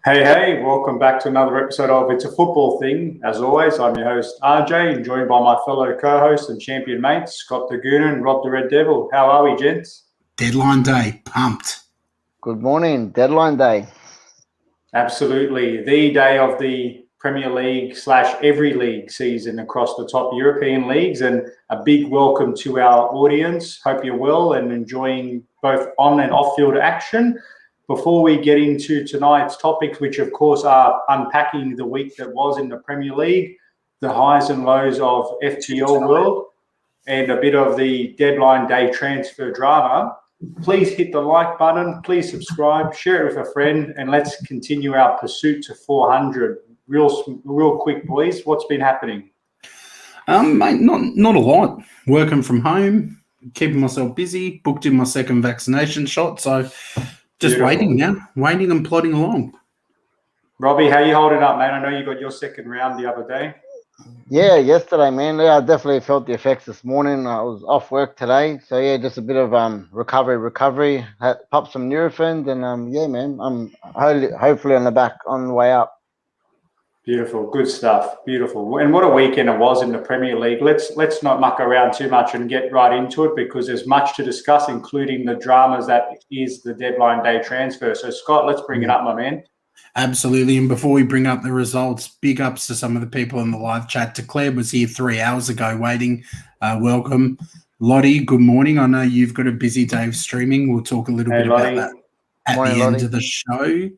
Hey, welcome back to another episode of It's a Football Thing. As always, I'm your host, RJ, and joined by my fellow co-host and champion mates, Scott the Gooner and Rob the Red Devil. How are we, gents? Deadline day, pumped. Good morning, deadline day. Absolutely. The day of the Premier League / every league season across the top European leagues, and a big welcome to our audience. Hope you're well and enjoying both on and off-field action. Before we get into tonight's topics, which of course are unpacking the week that was in the Premier League, the highs and lows of FPL world, and a bit of the deadline day transfer drama, please hit the like button, please subscribe, share it with a friend, and let's continue our pursuit to 400. Real quick, boys, what's been happening? Mate, not a lot. Working from home, keeping myself busy, booked in my second vaccination shot, so just waiting and plodding along. Robbie, how you holding up, mate? I know you got your second round the other day. Yeah, yesterday, man. Yeah, I definitely felt the effects this morning. I was off work today, so yeah, just a bit of recovery. Had popped some Nurofen, and yeah, man, I'm hopefully on the way up. Beautiful, good stuff. Beautiful, and what a weekend it was in the Premier League. Let's not muck around too much and get right into it because there's much to discuss, including the dramas that is the deadline day transfer. So, Scott, let's bring it up, my man. Absolutely. And before we bring up the results, big ups to some of the people in the live chat. Declare was here 3 hours ago waiting. Welcome. Lottie, good morning. I know you've got a busy day of streaming. We'll talk a little bit about that at the end of the show.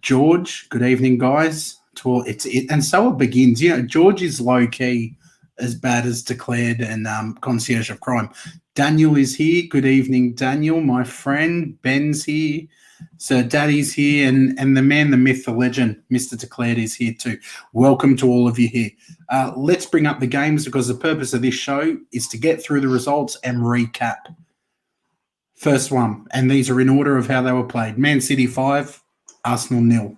George, good evening, guys. And so it begins. You know, George is low-key as bad as Declared and Concierge of Crime. Daniel is here. Good evening, Daniel, my friend. Ben's here. So Daddy's here, and the man, the myth, the legend, Mr. Declared is here too. Welcome to all of you here. Let's bring up the games because the purpose of this show is to get through the results and recap. First one, and these are in order of how they were played. Man City 5, Arsenal 0.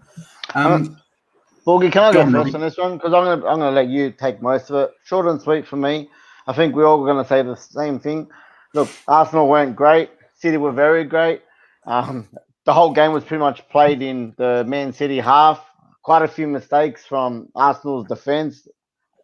Borgie, can I go first on this one? Because I'm gonna let you take most of it. Short and sweet for me. I think we're all going to say the same thing. Look, Arsenal weren't great. City were very great. The whole game was pretty much played in the Man City half. Quite a few mistakes from Arsenal's defense.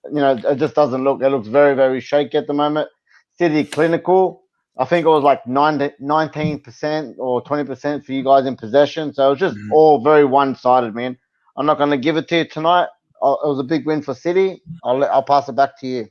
You know, it just doesn't look. It looks very, very shaky at the moment. City clinical. I think it was like 19% or 20% for you guys in possession. So it was just all very one-sided, man. I'm not going to give it to you tonight. It was a big win for City. I'll pass it back to you.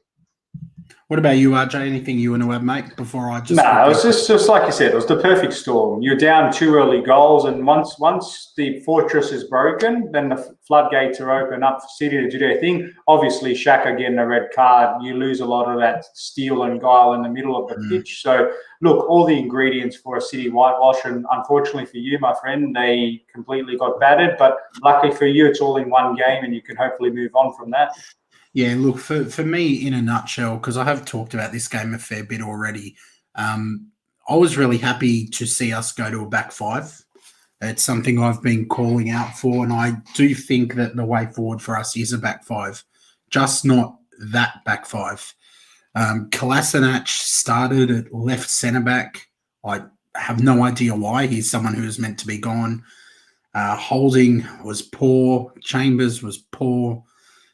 What about you, RJ? Anything you want to add, mate, before I just... No, it was just like you said, it was the perfect storm. You're down 2 early goals, and once the fortress is broken, then the floodgates are open up for City to do their thing. Obviously, Xhaka getting a red card, you lose a lot of that steel and guile in the middle of the pitch. So, look, all the ingredients for a City whitewash, and unfortunately for you, my friend, they completely got battered. But luckily for you, it's all in one game, and you can hopefully move on from that. Yeah, look, for me, in a nutshell, because I have talked about this game a fair bit already, I was really happy to see us go to a back five. It's something I've been calling out for, and I do think that the way forward for us is a back five, just not that back five. Kolasinac started at left centre-back. I have no idea why. He's someone who is meant to be gone. Holding was poor. Chambers was poor.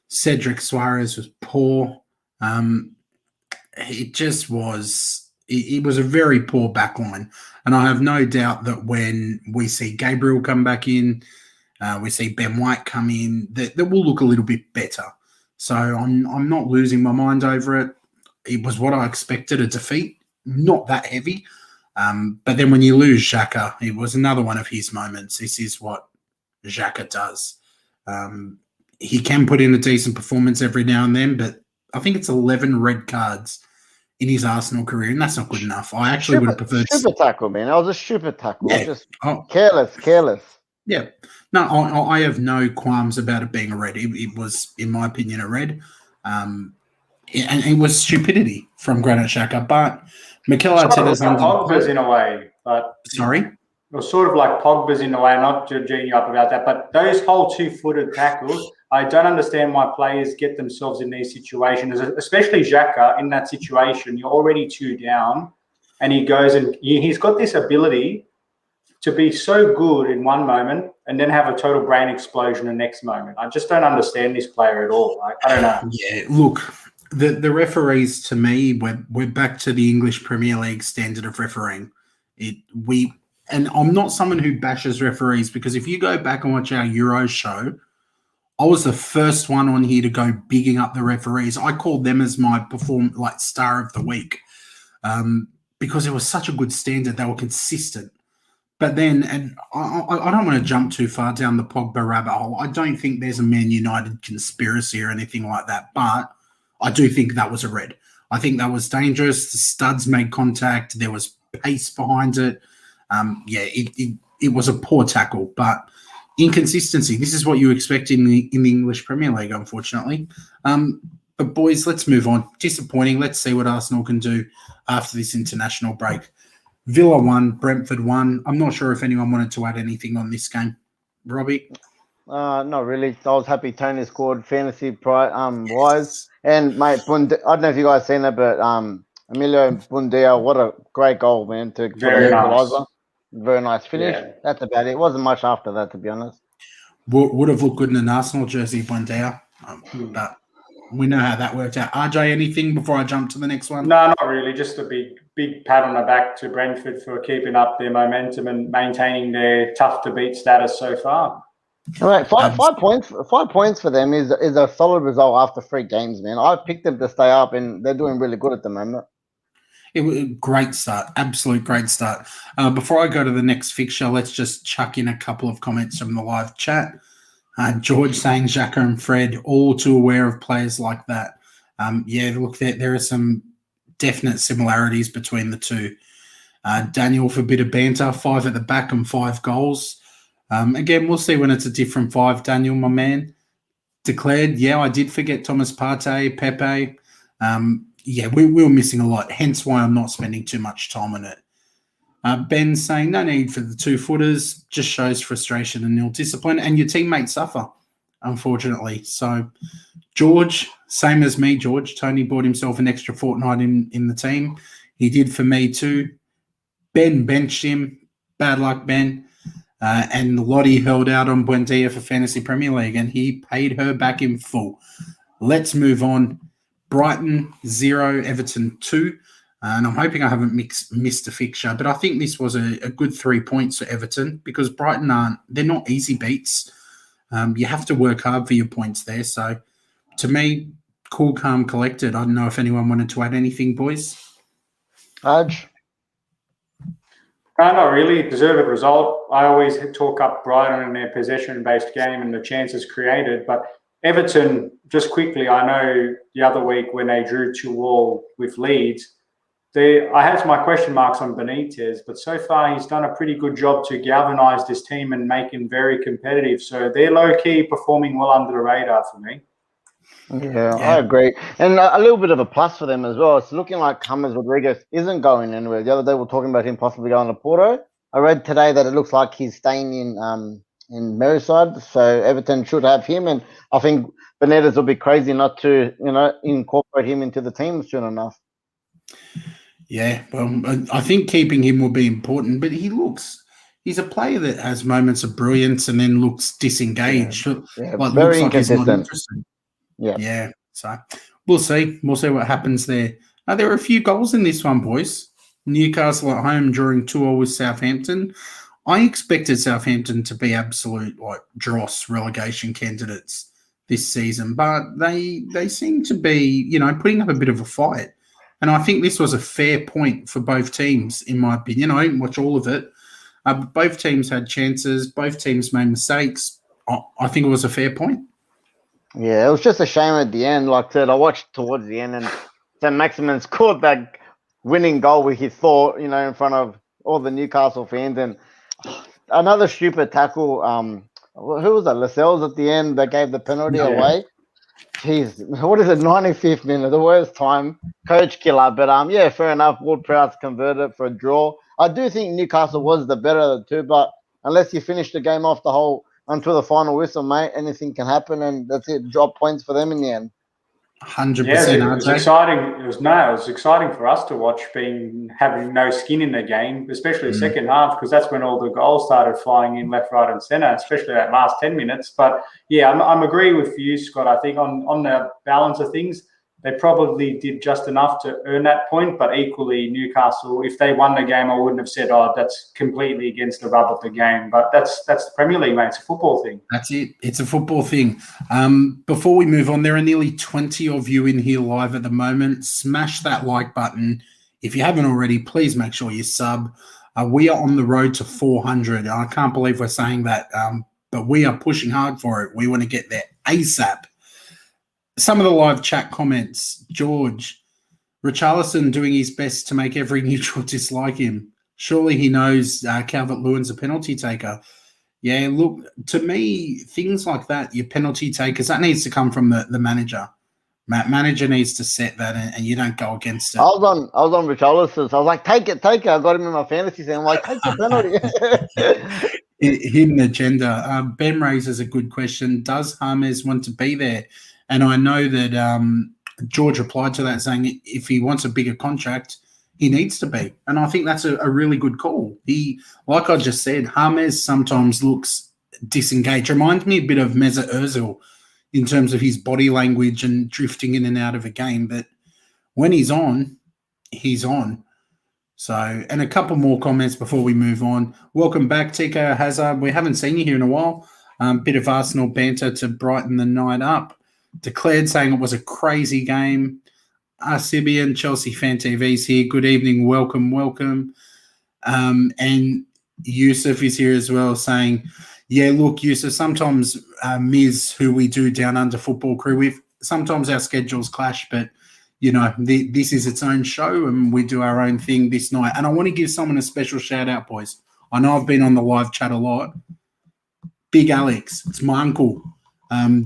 Cedric Suarez was poor. It just was – it was a very poor backline. And I have no doubt that when we see Gabriel come back in, we see Ben White come in, that will look a little bit better. So I'm not losing my mind over it. It was what I expected, a defeat, not that heavy. But then when you lose Xhaka, it was another one of his moments. This is what Xhaka does. He can put in a decent performance every now and then, but I think it's 11 red cards in his Arsenal career, and that's not good enough. I actually would have preferred... Stupid tackle, man. That was a stupid tackle. Yeah. Just careless. Yeah. No, I have no qualms about it being a red. It was, in my opinion, a red. And it was stupidity from Granit Xhaka, but Mikel Arteta's under... Pogba's in a way, but... Sorry? It was sort of like Pogba's in a way, not judging you up about that, but those whole two-footed tackles, I don't understand why players get themselves in these situations, especially Xhaka in that situation. You're already 2 down, and he goes and he's got this ability to be so good in one moment and then have a total brain explosion the next moment. I just don't understand this player at all. I don't know. Yeah, look, the referees, to me, we're back to the English Premier League standard of refereeing. And I'm not someone who bashes referees, because if you go back and watch our Euros show, I was the first one on here to go bigging up the referees. I called them as my star of the week, because it was such a good standard. They were consistent. But then, and I don't want to jump too far down the Pogba rabbit hole. I don't think there's a Man United conspiracy or anything like that, but I do think that was a red. I think that was dangerous. The studs made contact. There was pace behind it. It was a poor tackle, but inconsistency. This is what you expect in the English Premier League, unfortunately. But boys, let's move on. Disappointing. Let's see what Arsenal can do after this international break. Villa won, Brentford won. I'm not sure if anyone wanted to add anything on this game. Robbie? Not really. I was happy Tony scored fantasy wise. And mate, I don't know if you guys seen it, but Emilio Buendia, what a great goal, man! Very nice. Very nice finish. Yeah. That's about it. It wasn't much after that, to be honest. Would have looked good in an Arsenal jersey, Buendia. But we know how that worked out. RJ, anything before I jump to the next one? No, not really. Just a big pat on the back to Brentford for keeping up their momentum and maintaining their tough-to-beat status so far. All right, 5 points. 5 points for them is a solid result after 3 games, man. I picked them to stay up, and they're doing really good at the moment. It was a great start, absolute great start. Before I go to the next fixture, let's just chuck in a couple of comments from the live chat. George saying Xhaka and Fred, all too aware of players like that. Look, there are some definite similarities between the two. Daniel, for a bit of banter, 5 at the back and 5 goals. Again, we'll see when it's a different 5, Daniel, my man. Declared, I did forget Thomas Partey, Pepe. We were missing a lot, hence why I'm not spending too much time on it. Ben saying, no need for the 2 footers, just shows frustration and nil discipline, and your teammates suffer, unfortunately. So, George, same as me, George. Tony bought himself an extra fortnight in the team. He did for me too. Ben benched him. Bad luck, Ben. And Lottie held out on Buendia for Fantasy Premier League, and he paid her back in full. Let's move on. Brighton 0, Everton 2. And I'm hoping I haven't missed a fixture, but I think this was a good 3 points for Everton, because Brighton they're not easy beats. You have to work hard for your points there. So to me, cool, calm, collected. I don't know if anyone wanted to add anything, boys. Aj? No, not really. Deserved result. I always talk up Brighton and their possession-based game and the chances created, but Everton, just quickly, I know the other week when they drew 2-2 with Leeds, I had my question marks on Benitez, but so far he's done a pretty good job to galvanise this team and make him very competitive. So they're low-key performing well under the radar for me. Yeah, I agree. And a little bit of a plus for them as well. It's looking like James Rodriguez isn't going anywhere. The other day we were talking about him possibly going to Porto. I read today that it looks like he's staying in Merseyside, so Everton should have him. And I think Benitez will be crazy not to, incorporate him into the team soon enough. Yeah, well, I think keeping him will be important, but he's a player that has moments of brilliance and then looks disengaged. Very inconsistent. Yeah. So we'll see. We'll see what happens there. There were a few goals in this one, boys. Newcastle at home drawing 2-2 with Southampton. I expected Southampton to be absolute dross relegation candidates this season, but they seem to be, putting up a bit of a fight. And I think this was a fair point for both teams, in my opinion. I didn't watch all of it. Both teams had chances. Both teams made mistakes. I think it was a fair point. Yeah, it was just a shame at the end. Like I said, I watched towards the end, and St. Maximin scored that winning goal with his thought, in front of all the Newcastle fans. And another stupid tackle. Who was that? Lascelles at the end that gave the penalty away. Jeez, what is it? 95th minute, the worst time. Coach killer, but fair enough. Ward-Prowse converted for a draw. I do think Newcastle was the better of the two, but unless you finish the game off until the final whistle, mate, anything can happen, and that's it. Drop points for them in the end. 100%. Yeah, it was exciting. It was exciting for us to watch, having no skin in the game, especially the second half, because that's when all the goals started flying in left, right, and centre, especially that last 10 minutes. But yeah, I'm agree with you, Scott. I think on the balance of things, they probably did just enough to earn that point. But equally, Newcastle, if they won the game, I wouldn't have said, "Oh, that's completely against the rub of the game." But that's the Premier League, mate. It's a football thing. That's it. It's a football thing. Before we move on, there are nearly 20 of you in here live at the moment. Smash that like button. If you haven't already, please make sure you sub. We are on the road to 400. I can't believe we're saying that, but we are pushing hard for it. We want to get there ASAP. Some of the live chat comments. George, Richarlison doing his best to make every neutral dislike him. Surely he knows Calvert-Lewin's a penalty taker. Yeah, look, to me, things like that, your penalty takers, that needs to come from the manager. Manager needs to set that, and you don't go against it. I was on Richarlison. So I was like, take it. I got him in my fantasy team. I'm like, take the penalty. Hidden agenda. Ben raises a good question. Does James want to be there? And I know that George replied to that saying if he wants a bigger contract, he needs to be. And I think that's a really good call. He, like I just said, James sometimes looks disengaged. Reminds me a bit of Mesut Ozil in terms of his body language and drifting in and out of a game. But when he's on, he's on. So, and a couple more comments before we move on. Welcome back, TK Hazard. We haven't seen you here in a while. Bit of Arsenal banter to brighten the night up. Declared saying it was a crazy game. Arsibian, Chelsea Fan TV's here. Good evening. Welcome. And Yusuf is here as well saying, yeah, look, Yusuf, sometimes Miz, who we do down under football crew with, sometimes our schedules clash, but, you know, this is its own show and we do our own thing this night. And I want to give someone a special shout out, boys. I know I've been on the live chat a lot. Big Alex, it's my uncle,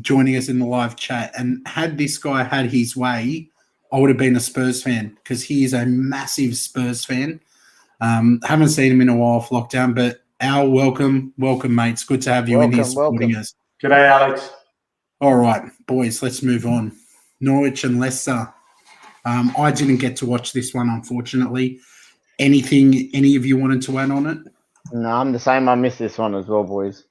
joining us in the live chat. And had this guy had his way, I would have been a Spurs fan because he is a massive Spurs fan. Haven't seen him in a while off lockdown, but Al, welcome, mate. It's good to have you in here supporting us. G'day, Alex. All right, boys, let's move on. Norwich and Leicester. I didn't get to watch this one, unfortunately. Anything any of you wanted to add on it? No, I'm the same. I missed this one as well, boys.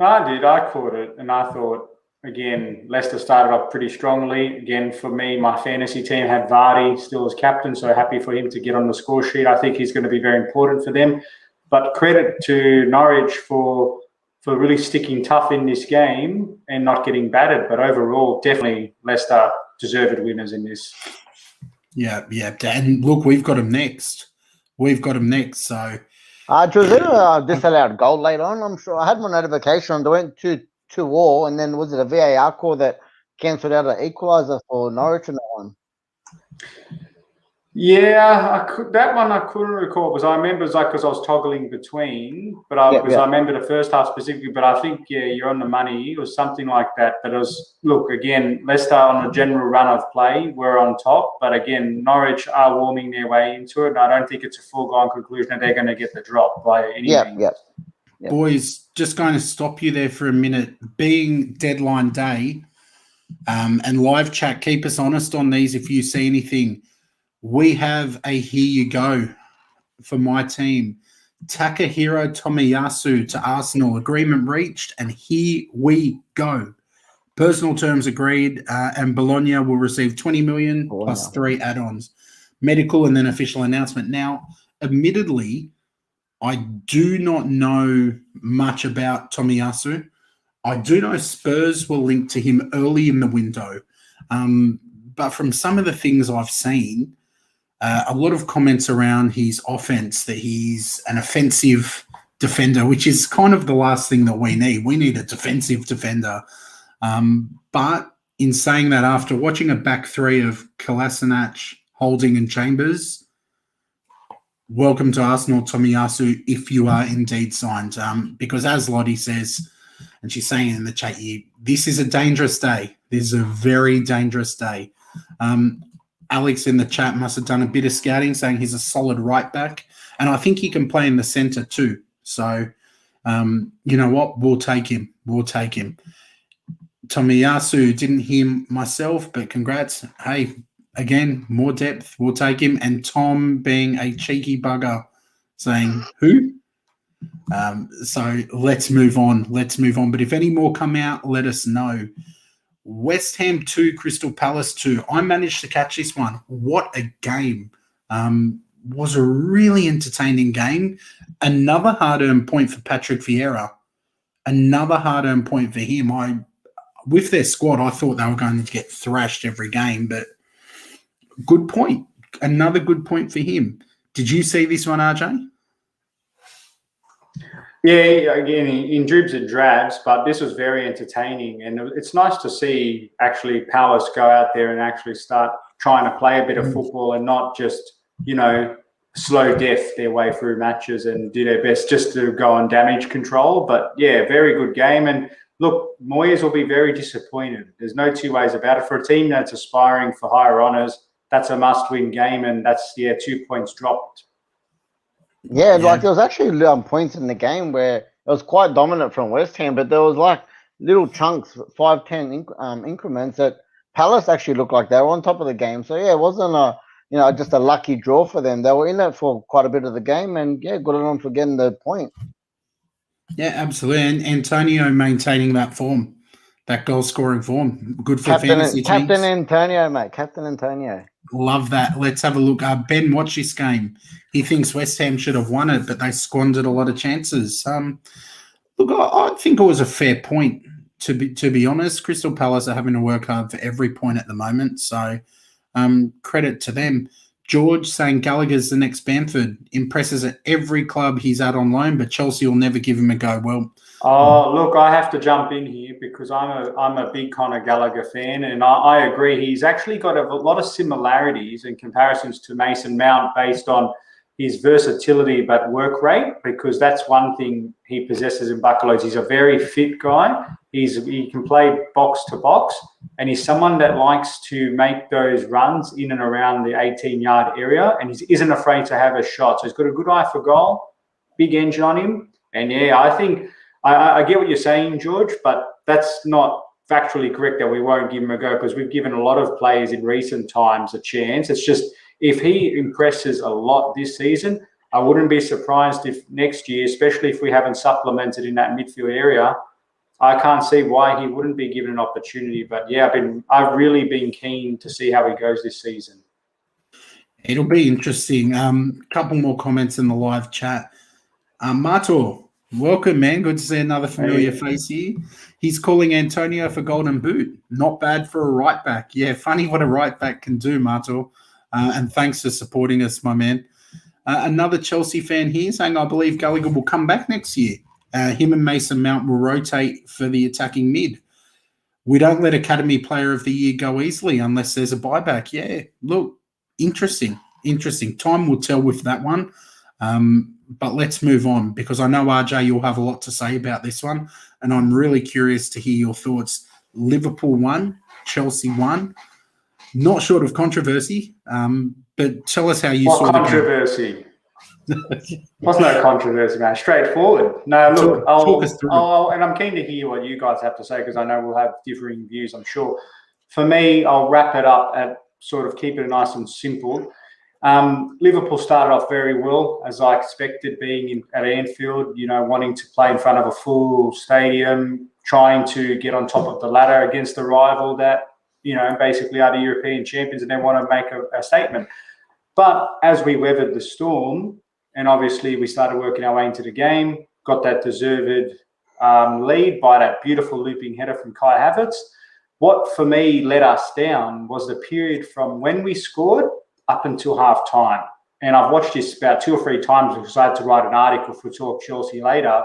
I did. I caught it, and I thought, again, Leicester started off pretty strongly. Again, for me, my fantasy team had Vardy still as captain, so happy for him to get on the score sheet. I think he's going to be very important for them. But credit to Norwich for really sticking tough in this game and not getting battered. But overall, definitely Leicester deserved winners in this. Yeah. And look, we've got them next. So... was there a disallowed goal later on? I'm sure I had my notification. They went 2-2, and then was it a VAR call that cancelled out an equaliser for Norwich in that one? Yeah, that one I couldn't recall because I remember because I was toggling between, but I remember the first half specifically. But I think you're on the money. It was something like that. But it was again, Leicester on a general run of play were on top, but again, Norwich are warming their way into it. And I don't think it's a foregone conclusion that they're going to get the drop by any means. Yeah. Boys, just going to stop you there for a minute. Being deadline day, and live chat, keep us honest on these. If you see anything. We have a here you go for my team. Takahiro Tomiyasu to Arsenal. Agreement reached, and here we go. Personal terms agreed, and Bologna will receive 20 million plus 3 add-ons. Medical and then official announcement. Now, admittedly, I do not know much about Tomiyasu. I do know Spurs were linked to him early in the window, but from some of the things I've seen, a lot of comments around his offense, that he's an offensive defender, which is kind of the last thing that we need. We need a defensive defender. But in saying that, after watching a back three of Kolasinac, Holding and Chambers, welcome to Arsenal, Tomiyasu, if you are indeed signed. Because as Lottie says, and she's saying in the chat, this is a dangerous day. This is a very dangerous day. Alex in the chat must have done a bit of scouting, saying he's a solid right back. And I think he can play in the centre too. So, you know what? We'll take him. Tomiyasu, didn't hear myself, but congrats. Hey, again, more depth. We'll take him. And Tom being a cheeky bugger saying, who? So let's move on. But if any more come out, let us know. West Ham 2, Crystal Palace 2. I managed to catch this one. What a game. Was a really entertaining game. Another hard-earned point for Patrick Vieira. Another hard-earned point for him. With their squad, I thought they were going to get thrashed every game, but good point. Another good point for him. Did you see this one, RJ? Yeah, again, in dribs and drabs, but this was very entertaining. And it's nice to see actually Palace go out there and actually start trying to play a bit of football and not just, slow death their way through matches and do their best just to go on damage control. But, yeah, very good game. And, look, Moyes will be very disappointed. There's no two ways about it. For a team that's aspiring for higher honours, that's a must-win game, and that's, 2 points dropped. Yeah, like there was actually points in the game where it was quite dominant from West Ham, but there was like little chunks, 5-10 increments that Palace actually looked like they were on top of the game. So yeah, it wasn't just a lucky draw for them. They were in it for quite a bit of the game, and yeah, good on for getting the point. Yeah, absolutely. And Antonio maintaining that form, that goal scoring form, good for fantasy teams. Captain Antonio, mate. Captain Antonio. Love that. Let's have a look. Ben watched this game. He thinks West Ham should have won it, but they squandered a lot of chances. Look, I think it was a fair point, to be honest. Crystal Palace are having to work hard for every point at the moment, so credit to them. George saying Gallagher's the next Bamford. Impresses at every club he's at on loan, but Chelsea will never give him a go. Well, look, I have to jump in here because I'm a big Conor Gallagher fan, and I agree. He's actually got a lot of similarities and comparisons to Mason Mount based on his versatility but work rate, because that's one thing he possesses in Buccaloes. He's a very fit guy. He can play box to box, and he's someone that likes to make those runs in and around the 18-yard area, and he isn't afraid to have a shot. So he's got a good eye for goal, big engine on him. And yeah, I think I get what you're saying, George, but that's not factually correct that we won't give him a go, because we've given a lot of players in recent times a chance. It's just, if he impresses a lot this season, I wouldn't be surprised if next year, especially if we haven't supplemented in that midfield area, I can't see why he wouldn't be given an opportunity. But yeah, I've really been keen to see how he goes this season. It'll be interesting. Couple more comments in the live chat. Mato, welcome, man. Good to see another familiar face here. He's calling Antonio for Golden Boot. Not bad for a right back. Yeah, funny what a right back can do, Mato. And thanks for supporting us, my man. Another Chelsea fan here saying, I believe Gallagher will come back next year. Him and Mason Mount will rotate for the attacking mid. We don't let Academy Player of the Year go easily unless there's a buyback. Yeah, look, interesting. Time will tell with that one. But let's move on, because I know, RJ, you'll have a lot to say about this one, and I'm really curious to hear your thoughts. Liverpool won, Chelsea won. Not short of controversy, but tell us how you saw the game. Controversy? What's no controversy, man? Straightforward. No, look, talk us through. And I'm keen to hear what you guys have to say, because I know we'll have differing views, I'm sure. For me, I'll wrap it up at sort of keep it nice and simple. Liverpool started off very well, as I expected, being at Anfield, wanting to play in front of a full stadium, trying to get on top of the ladder against a rival that, basically are the European champions, and they want to make a statement. But as we weathered the storm, and obviously we started working our way into the game, got that deserved lead by that beautiful looping header from Kai Havertz. What for me let us down was the period from when we scored up until half time. And I've watched this about 2 or 3 times because I had to write an article for Talk Chelsea later.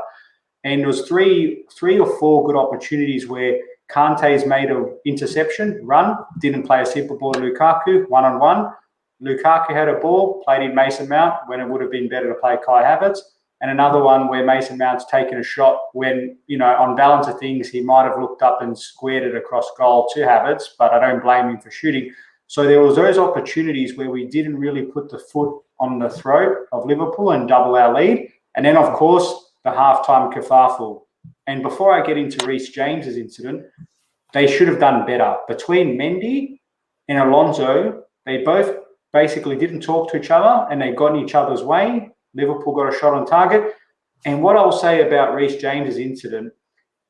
And there was three or four good opportunities where Kante's made an interception, run, didn't play a simple ball to Lukaku, one-on-one. Lukaku had a ball, played in Mason Mount when it would have been better to play Kai Havertz. And another one where Mason Mount's taken a shot when, on balance of things, he might have looked up and squared it across goal to Havertz, but I don't blame him for shooting. So there was those opportunities where we didn't really put the foot on the throat of Liverpool and double our lead. And then, of course, the halftime kerfuffle. And before I get into Reece James's incident, they should have done better. Between Mendy and Alonso, they both basically didn't talk to each other and they got in each other's way. Liverpool got a shot on target. And what I'll say about Reece James's incident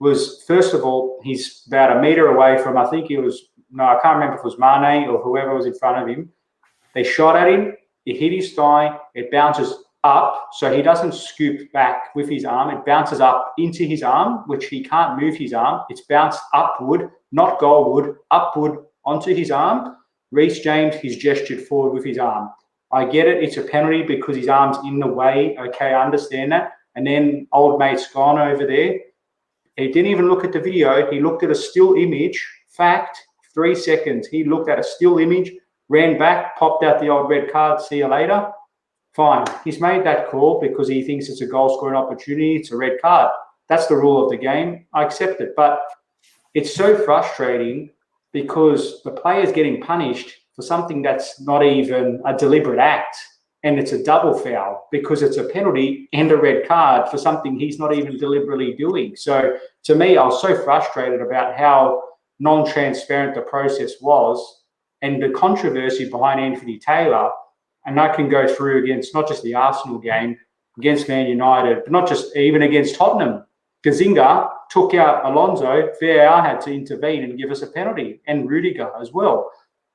was, first of all, he's about a metre away from, I think I can't remember if it was Mane or whoever was in front of him. They shot at him, it hit his thigh, it bounces up, so he doesn't scoop back with his arm. It bounces up into his arm, which he can't move his arm. It's bounced upward, not goalward, upward onto his arm. Reece James, he's gestured forward with his arm. I get it, it's a penalty because his arm's in the way. Okay, I understand that. And then old mate's gone over there. He didn't even look at the video. He looked at a still image. Fact, 3 seconds. He looked at a still image, ran back, popped out the old red card. See you later. Fine. He's made that call because he thinks it's a goal-scoring opportunity. It's a red card. That's the rule of the game. I accept it. But it's so frustrating because the player's getting punished for something that's not even a deliberate act. And it's a double foul because it's a penalty and a red card for something he's not even deliberately doing. So to me, I was so frustrated about how non-transparent the process was and the controversy behind Anthony Taylor. And that can go through against not just the Arsenal game, against Man United, but not just even against Tottenham. Gazzaniga took out Alonso. VAR had to intervene and give us a penalty, and Rudiger as well.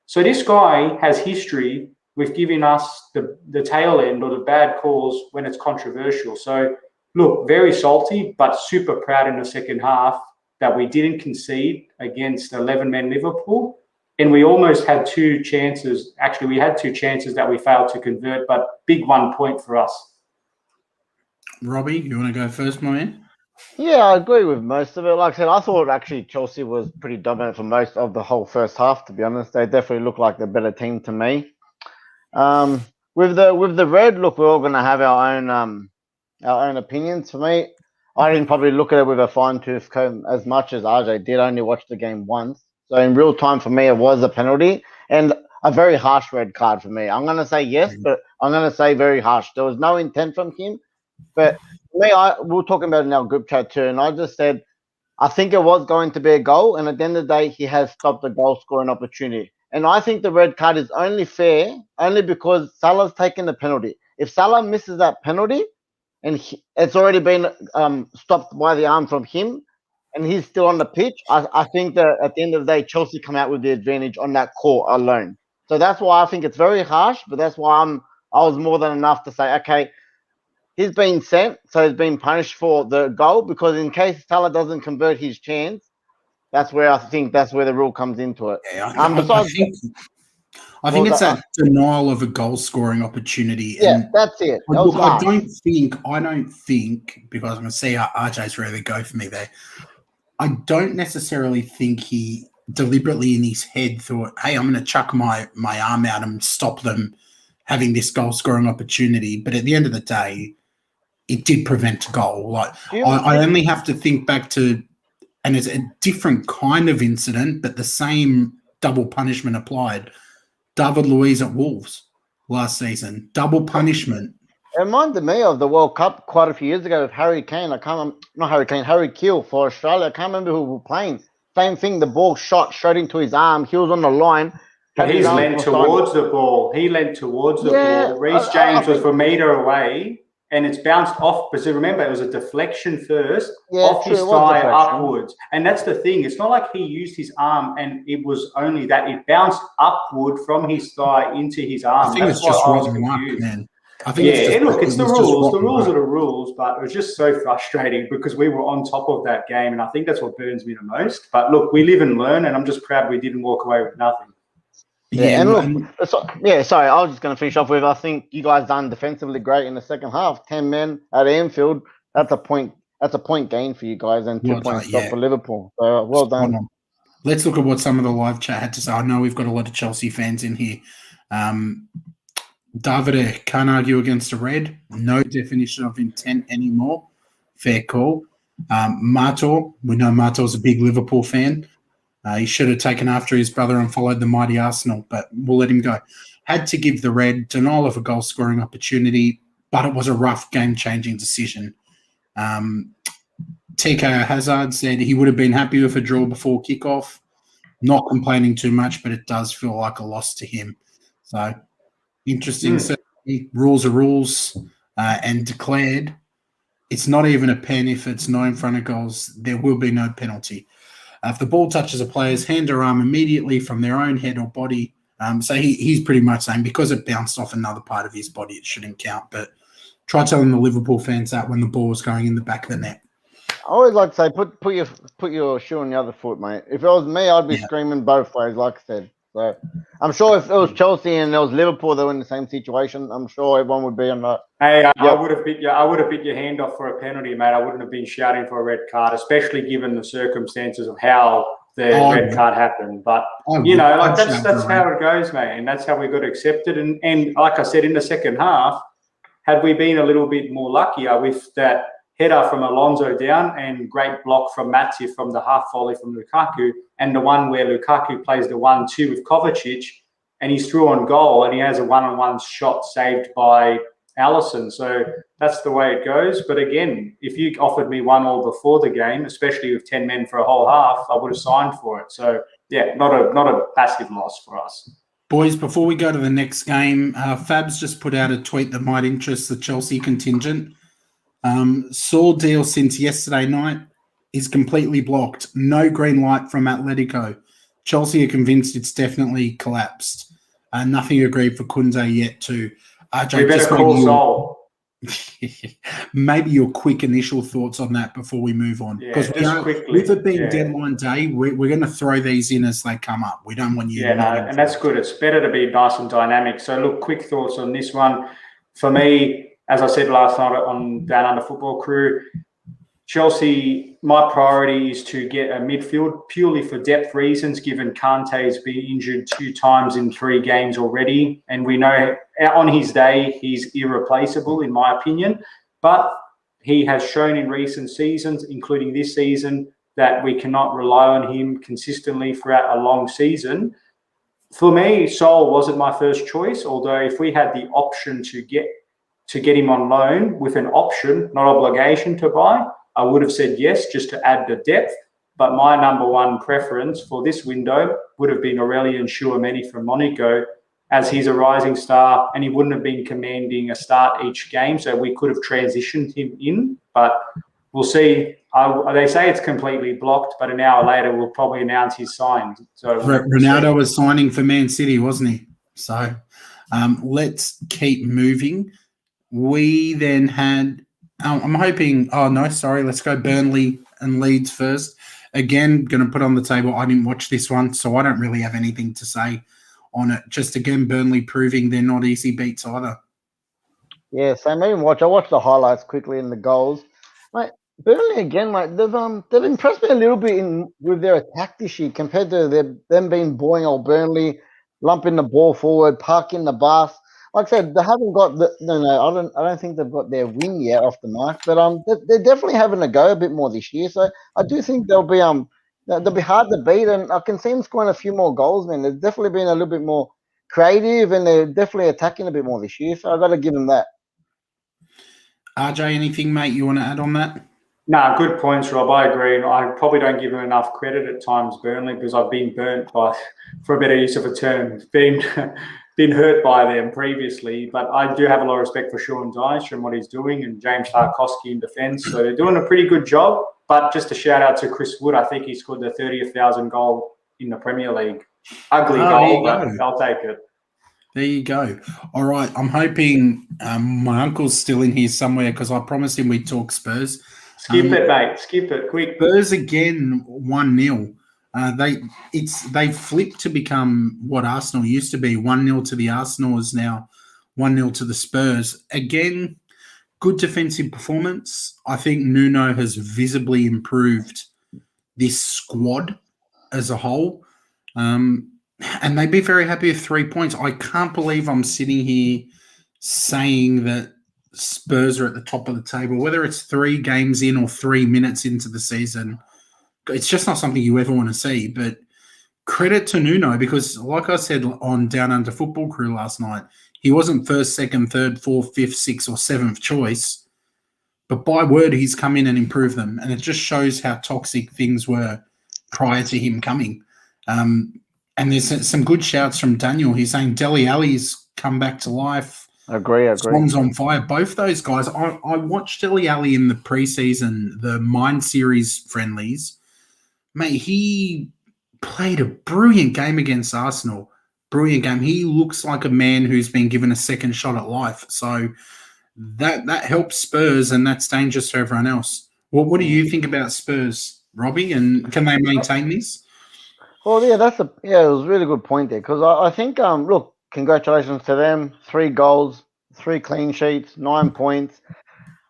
So this guy has history with giving us the tail end or the bad calls when it's controversial. So, look, very salty, but super proud in the second half that we didn't concede against 11-man Liverpool. And we almost had 2 chances. Actually, we had 2 chances that we failed to convert, but big 1 point for us. Robbie, you want to go first, my man? Yeah, I agree with most of it. Like I said, I thought actually Chelsea was pretty dominant for most of the whole first half, to be honest. They definitely look like the better team to me. With the red, look, we're all going to have our own opinions. For me, I didn't probably look at it with a fine-tooth comb as much as RJ did. I only watched the game once. So in real time, for me, it was a penalty and a very harsh red card for me. I'm going to say yes, but I'm going to say very harsh. There was no intent from him. But for me, we were talking about it in our group chat too, and I just said, I think it was going to be a goal, and at the end of the day, he has stopped a goal-scoring opportunity. And I think the red card is only fair only because Salah's taken the penalty. If Salah misses that penalty, and it's already been stopped by the arm from him, and he's still on the pitch, I think that at the end of the day, Chelsea come out with the advantage on that call alone. So that's why I think it's very harsh, but that's why I was more than enough to say, okay, he's been sent, so he's been punished for the goal, because in case Salah doesn't convert his chance, that's where I think that's where the rule comes into it. Yeah, I think it's that denial of a goal-scoring opportunity. Yeah, and that's it. Look, I don't think, because I'm going to see RJ's really go for me there. I don't necessarily think he deliberately in his head thought, hey, I'm going to chuck my arm out and stop them having this goal-scoring opportunity. But at the end of the day, it did prevent a goal. Like I only have to think back to, and it's a different kind of incident, but the same double punishment applied. David Luiz at Wolves last season. Double punishment. It reminded me of the World Cup quite a few years ago with Harry Kane. Harry Keel for Australia. I can't remember who were playing. Same thing, the ball shot straight into his arm. He was on the line. But he's leant towards the ball. He leant towards the ball. Reece James was a metre away, and it's bounced off. Because remember, it was a deflection first, off his thigh upwards. And that's the thing. It's not like he used his arm and it was only that. It bounced upward from his thigh into his arm. I think it's just rotten luck, man. I think it's the rules. The rules are the rules, but it was just so frustrating because we were on top of that game, and I think that's what burns me the most. But look, we live and learn, and I'm just proud we didn't walk away with nothing. Yeah, and look, sorry, I was just going to finish off with, I think you guys done defensively great in the second half. 10 men at Anfield, that's a point gain for you guys, and 2 points stop for Liverpool. So well done. Let's look at what some of the live chat had to say. I know we've got a lot of Chelsea fans in here. Davide, can't argue against a red. No definition of intent anymore. Fair call. Mato, we know Mato's a big Liverpool fan. He should have taken after his brother and followed the mighty Arsenal, but we'll let him go. Had to give the red, denial of a goal-scoring opportunity, but it was a rough game-changing decision. TK Hazard said he would have been happy with a draw before kickoff. Not complaining too much, but it does feel like a loss to him. So interesting. Certainly, rules are rules, and declared. It's not even a pen if it's no in front of goals. There will be no penalty. If the ball touches a player's hand or arm immediately from their own head or body, so he's pretty much saying because it bounced off another part of his body, it shouldn't count. But try telling the Liverpool fans that when the ball was going in the back of the net. I always like to say, put your shoe on the other foot, mate. If it was me, I'd be screaming both ways, like I said. So I'm sure if it was Chelsea and it was Liverpool, they were in the same situation. I'm sure everyone would be on that. Hey, I would have bit your hand off for a penalty, mate. I wouldn't have been shouting for a red card, especially given the circumstances of how the red card happened. But that's how it goes, mate, and that's how we got accepted. And like I said, in the second half, had we been a little bit more luckier with that header from Alonso down and great block from Matip from the half volley from Lukaku, and the one where Lukaku plays the 1-2 with Kovacic, and he's through on goal and he has a one-on-one shot saved by Alisson. So that's the way it goes. But again, if you offered me 1-1 before the game, especially with 10 men for a whole half, I would have signed for it. So yeah, not a passive loss for us. Boys, before we go to the next game, Fab's just put out a tweet that might interest the Chelsea contingent. Saul deal since yesterday night is completely blocked. No green light from Atletico. Chelsea are convinced it's definitely collapsed. Nothing agreed for Kunze yet too. We better call Saul. Maybe your quick initial thoughts on that before we move on. Because with it being deadline day, we're going to throw these in as they come up. We don't want you to and that's good. It's better to be nice and dynamic. So look, quick thoughts on this one. For me, as I said last night on Down Under Football Crew, Chelsea, my priority is to get a midfield purely for depth reasons, given Kante's been injured 2 times in 3 games already. And we know on his day, he's irreplaceable, in my opinion. But he has shown in recent seasons, including this season, that we cannot rely on him consistently throughout a long season. For me, Sol wasn't my first choice, although if we had the option to get him on loan with an option, not obligation to buy, I would have said yes, just to add the depth. But my number one preference for this window would have been Aurelien Tchouameni from Monaco, as he's a rising star and he wouldn't have been commanding a start each game. So we could have transitioned him in, but we'll see. They say it's completely blocked, but an hour later we'll probably announce he's signed. So Ronaldo was signing for Man City, wasn't he? So let's keep moving. We then had, I'm hoping, let's go Burnley and Leeds first. Again, going to put on the table, I didn't watch this one, so I don't really have anything to say on it. Just again, Burnley proving they're not easy beats either. Yeah, same. I didn't watch. I watched the highlights quickly and the goals. Like Burnley again, like they've impressed me a little bit with their attack this year compared to them being boring old Burnley, lumping the ball forward, parking the bus. Like I said, they haven't got I don't think they've got their win yet off the mark, but they're definitely having a go a bit more this year. So I do think they'll be hard to beat, and I can see them scoring a few more goals. Man, they've definitely been a little bit more creative, and they're definitely attacking a bit more this year. So I got to give them that. RJ, anything, mate, you want to add on that? No, good points, Rob. I agree. And I probably don't give them enough credit at times, Burnley, because I've been burnt by, for a better use of a term, been hurt by them previously. But I do have a lot of respect for Sean Dyche and what he's doing, and James Tarkowski in defence. So they're doing a pretty good job. But just a shout out to Chris Wood. I think he scored the 30,000 goal in the Premier League. Ugly goal, but I'll take it. There you go. All right. I'm hoping my uncle's still in here somewhere because I promised him we'd talk Spurs. Skip it, mate. Skip it, quick. Spurs again 1-0. They flipped to become what Arsenal used to be. 1-0 to the Arsenal is now 1-0 to the Spurs. Again, good defensive performance. I think Nuno has visibly improved this squad as a whole. And they'd be very happy with 3 points. I can't believe I'm sitting here saying that Spurs are at the top of the table, whether it's 3 games in or 3 minutes into the season. It's just not something you ever want to see. But credit to Nuno, because like I said on Down Under Football Crew last night, he wasn't first, second, third, fourth, fifth, sixth, or seventh choice. but by word, he's come in and improved them. And it just shows how toxic things were prior to him coming. And there's some good shouts from Daniel. He's saying Dele Alli's come back to life. Agree. Swans on fire. Both those guys. I watched Dele Alli in the preseason, the Mind Series friendlies. Mate, he played a brilliant game against Arsenal. Brilliant game. He looks like a man who's been given a second shot at life. So that helps Spurs, and that's dangerous for everyone else. What do you think about Spurs, Robbie? And can they maintain this? Well, yeah, it was a really good point there, because I think, look, congratulations to them. 3 goals, 3 clean sheets, 9 points.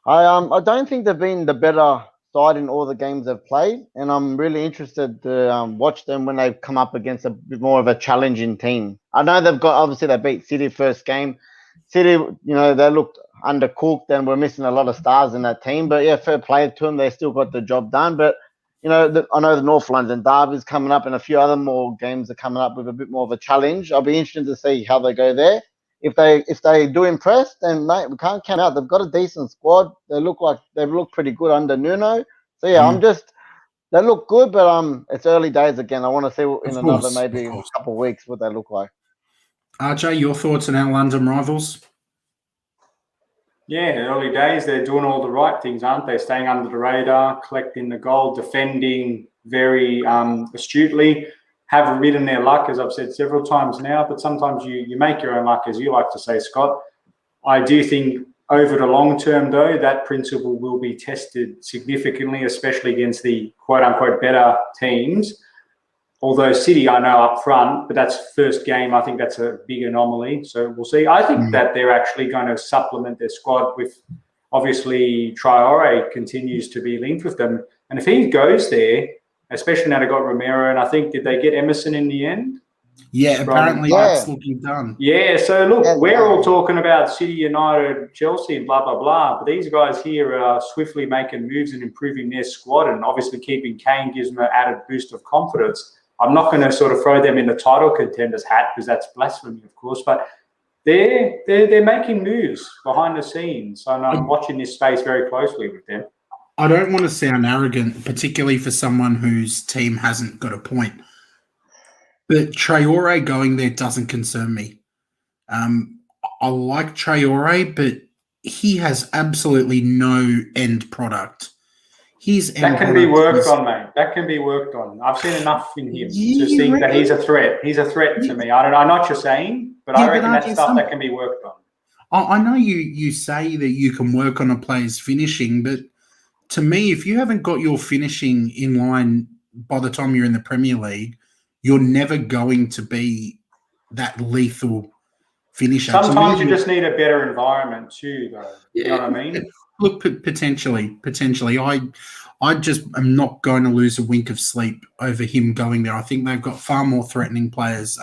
I don't think they've been the better side in all the games they've played, and I'm really interested to watch them when they come up against a bit more of a challenging team. I know they beat City first game. City, they looked undercooked and we're missing a lot of stars in that team, but yeah, fair play to them. They still got the job done, but I know the North London derby is coming up, and a few other more games are coming up with a bit more of a challenge. I'll be interested to see how they go there. If they do impress, then mate, we can't count out. They've got a decent squad. They've looked pretty good under Nuno. So yeah, they look good, but it's early days again. I want to see in another maybe couple of weeks what they look like. RJ, your thoughts on our London rivals? Yeah, early days, they're doing all the right things, aren't they? Staying under the radar, collecting the goal, defending very astutely, have ridden their luck, as I've said several times now, but sometimes you make your own luck, as you like to say, Scott. I do think over the long term, though, that principle will be tested significantly, especially against the quote-unquote better teams. Although City, I know up front, but that's first game. I think that's a big anomaly. So we'll see. I think that they're actually going to supplement their squad with, obviously, Traore continues to be linked with them. And if he goes there, especially now they got Romero, and I think, did they get Emerson in the end? Yeah, apparently that's looking done. Yeah, so look, we're all talking about City, United, Chelsea, and blah, blah, blah. But these guys here are swiftly making moves and improving their squad, and obviously keeping Kane gives them an added boost of confidence. I'm not going to sort of throw them in the title contenders hat because that's blasphemy, of course, but they're making moves behind the scenes, and I'm watching this space very closely with them. I don't want to sound arrogant, particularly for someone whose team hasn't got a point, but Traore going there doesn't concern me. I like Traore, but he has absolutely no end product. That can be worked on, mate. That can be worked on. I've seen enough in him to think that he's a threat. He's a threat to me. I know what you're saying, but I reckon that's stuff that can be worked on. I know you say that you can work on a player's finishing, but to me, if you haven't got your finishing in line by the time you're in the Premier League, you're never going to be that lethal finisher. Sometimes you just need a better environment too, though. You know what I mean? Look, potentially. I just am not going to lose a wink of sleep over him going there. I think they've got far more threatening players.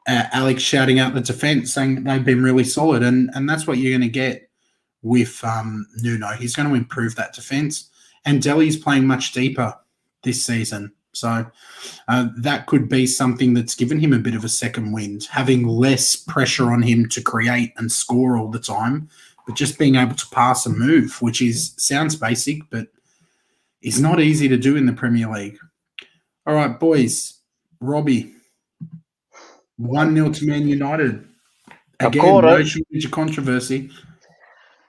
Alex shouting out the defence, saying that they've been really solid, and that's what you're going to get with Nuno. He's going to improve that defence, and Dele's playing much deeper this season. So that could be something that's given him a bit of a second wind, having less pressure on him to create and score all the time, but just being able to pass and move, which sounds basic, but is not easy to do in the Premier League. All right, boys. Robbie, 1-0 to Man United. Again, no shortage of controversy.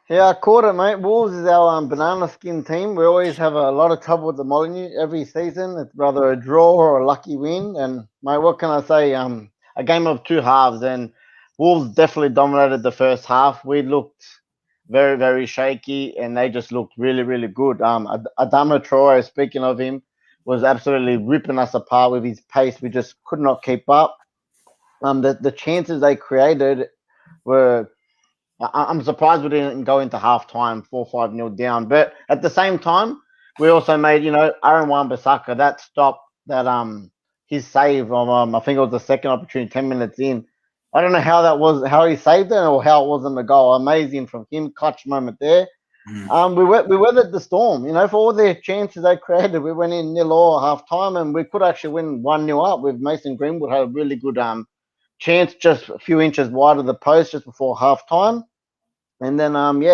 Yeah, I caught it, mate. Wolves is our banana skin team. We always have a lot of trouble with the Molineux every season. It's rather a draw or a lucky win. And, mate, what can I say? A game of two halves, and Wolves definitely dominated the first half. We looked very, very shaky, and they just looked really, really good. Adama Traore, speaking of him, was absolutely ripping us apart with his pace. We just could not keep up. The chances they created were... I'm surprised we didn't go into halftime 4-5-0 down. But at the same time, we also made, Aaron Wan-Bissaka, that stop, that his save on, I think it was the second opportunity 10 minutes in. I don't know how he saved it or how it wasn't a goal. Amazing from him, clutch moment there. We weathered the storm. For all the chances they created, we went in 0-0 at halftime, and we could actually win 1-0 up with Mason Greenwood had a really good chance just a few inches wide of the post just before halftime. And then,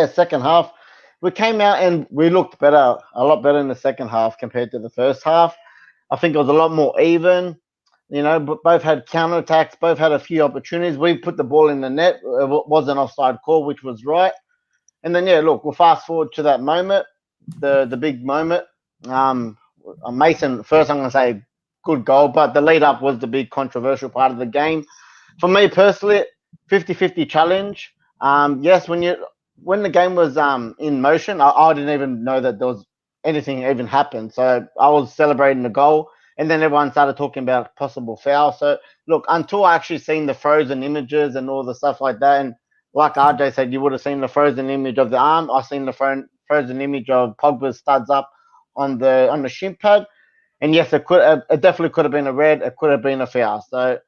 second half, we came out and we looked better, a lot better in the second half compared to the first half. I think it was a lot more even. Both had counterattacks, both had a few opportunities. We put the ball in the net. It was an offside call, which was right. And then, we'll fast forward to that moment, the big moment. Mason, first I'm going to say good goal, but the lead up was the big controversial part of the game. For me personally, 50-50 challenge. Yes, when the game was in motion, I didn't even know that there was anything even happened. So I was celebrating the goal, and then everyone started talking about possible foul. So look, until I actually seen the frozen images and all the stuff like that, and like RJ said, you would have seen the frozen image of the arm. I seen the frozen image of Pogba's studs up on the shin pad. And yes, it definitely could have been a red. It could have been a foul. So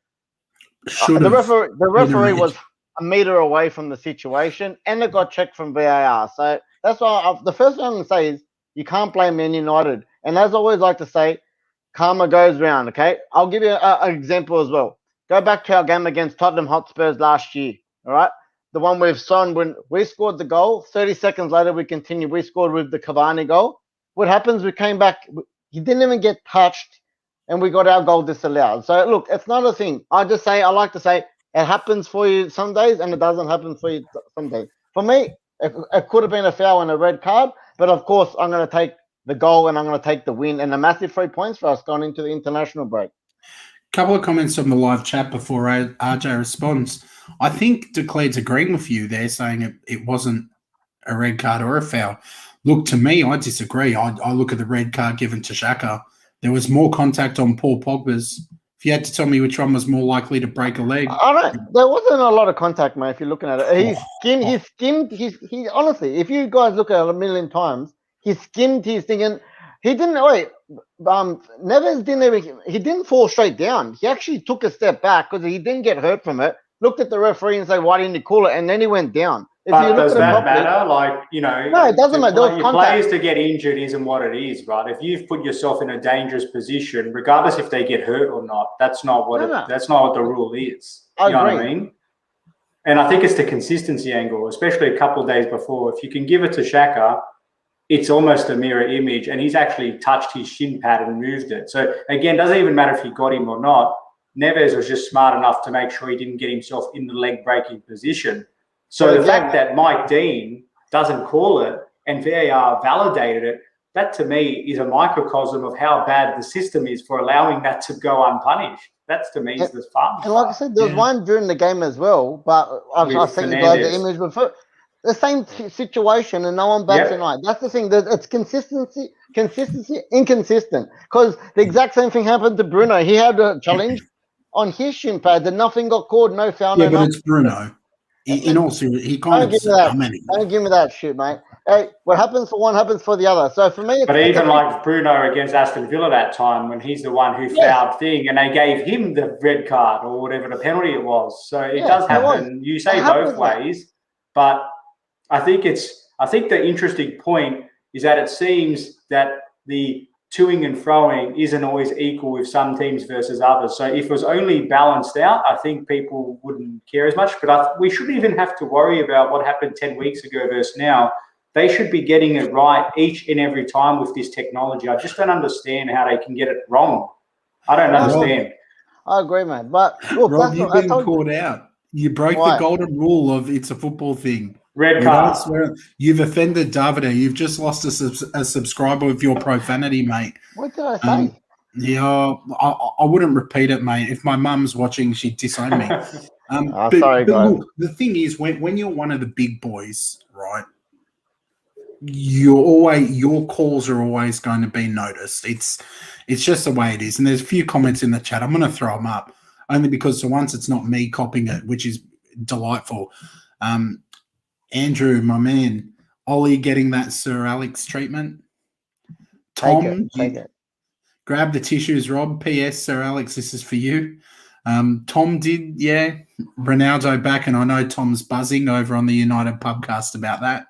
the referee was a meter away from the situation, and it got checked from VAR. So that's why the first thing I'm going to say is you can't blame Man United. And as I always like to say, karma goes round. Okay, I'll give you an example as well. Go back to our game against Tottenham Hotspurs last year. All right, the one with Son, when we scored the goal, 30 seconds later we continued. We scored with the Cavani goal. What happens? We came back. He didn't even get touched, and we got our goal disallowed. So look, it's not a thing. I like to say it happens for you some days, and it doesn't happen for you some days. For me, it could have been a foul and a red card, but of course I'm going to take the goal and I'm going to take the win and a massive 3 points for us going into the international break. Couple of comments on the live chat before RJ responds. I think Declared's agreeing with you there, saying it wasn't a red card or a foul. Look, to me, I disagree. I look at the red card given to Xhaka. There was more contact on Paul Pogba's. If you had to tell me which one was more likely to break a leg. There wasn't a lot of contact, mate, if you're looking at it. He skimmed, honestly, if you guys look at it a million times, he skimmed his thing, and he didn't, Neves didn't fall straight down. He actually took a step back because he didn't get hurt from it, looked at the referee and said, why didn't you call it? And then he went down. But does that matter? No, it doesn't matter. Players to get injured isn't what it is, right? If you've put yourself in a dangerous position, regardless if they get hurt or not, that's not what the rule is. You know what I mean? And I think it's the consistency angle, especially a couple of days before. If you can give it to Xhaka, it's almost a mirror image, and he's actually touched his shin pad and moved it. So again, doesn't even matter if he got him or not. Neves was just smart enough to make sure he didn't get himself in the leg breaking position. So the fact that Mike Dean doesn't call it and VAR validated it, that to me is a microcosm of how bad the system is for allowing that to go unpunished. That's to me is the fun. And like I said, there was one during the game as well, but I've seen you guys the image before. The same situation, and no one bats an eye. That's the thing. It's consistency, inconsistent. Because the exact same thing happened to Bruno. He had a challenge on his shin pad, and nothing got called, no foul. Yeah, but it's Bruno. In all seriousness, he kind of. Don't give me that shit, mate. Hey, what happens for one happens for the other. So for me, but even like Bruno against Aston Villa that time, when he's the one who fouled thing, and they gave him the red card or whatever the penalty it was. So it does happen. You say both ways, but I think the interesting point is that it seems that the toing and froing isn't always equal with some teams versus others. So if it was only balanced out, I think people wouldn't care as much. But we shouldn't even have to worry about what happened 10 weeks ago versus now. They should be getting it right each and every time with this technology. I just don't understand how they can get it wrong. I don't understand. I agree, man. But look, Rob, you've been caught out. You broke the golden rule of it's a football thing. Red card. You've offended Davide. You've just lost a subscriber with your profanity, mate. What did I say? Yeah, I wouldn't repeat it, mate. If my mum's watching, she'd disown me. Sorry, guys. Look, the thing is, when you're one of the big boys, right, your calls are always going to be noticed. It's just the way it is. And there's a few comments in the chat. I'm going to throw them up only because for once it's not me copying it, which is delightful. Andrew, my man, Ollie getting that Sir Alex treatment. Tom, take it. Grab the tissues, Rob. P.S. Sir Alex, this is for you. Tom did, Ronaldo back, and I know Tom's buzzing over on the United Pubcast about that.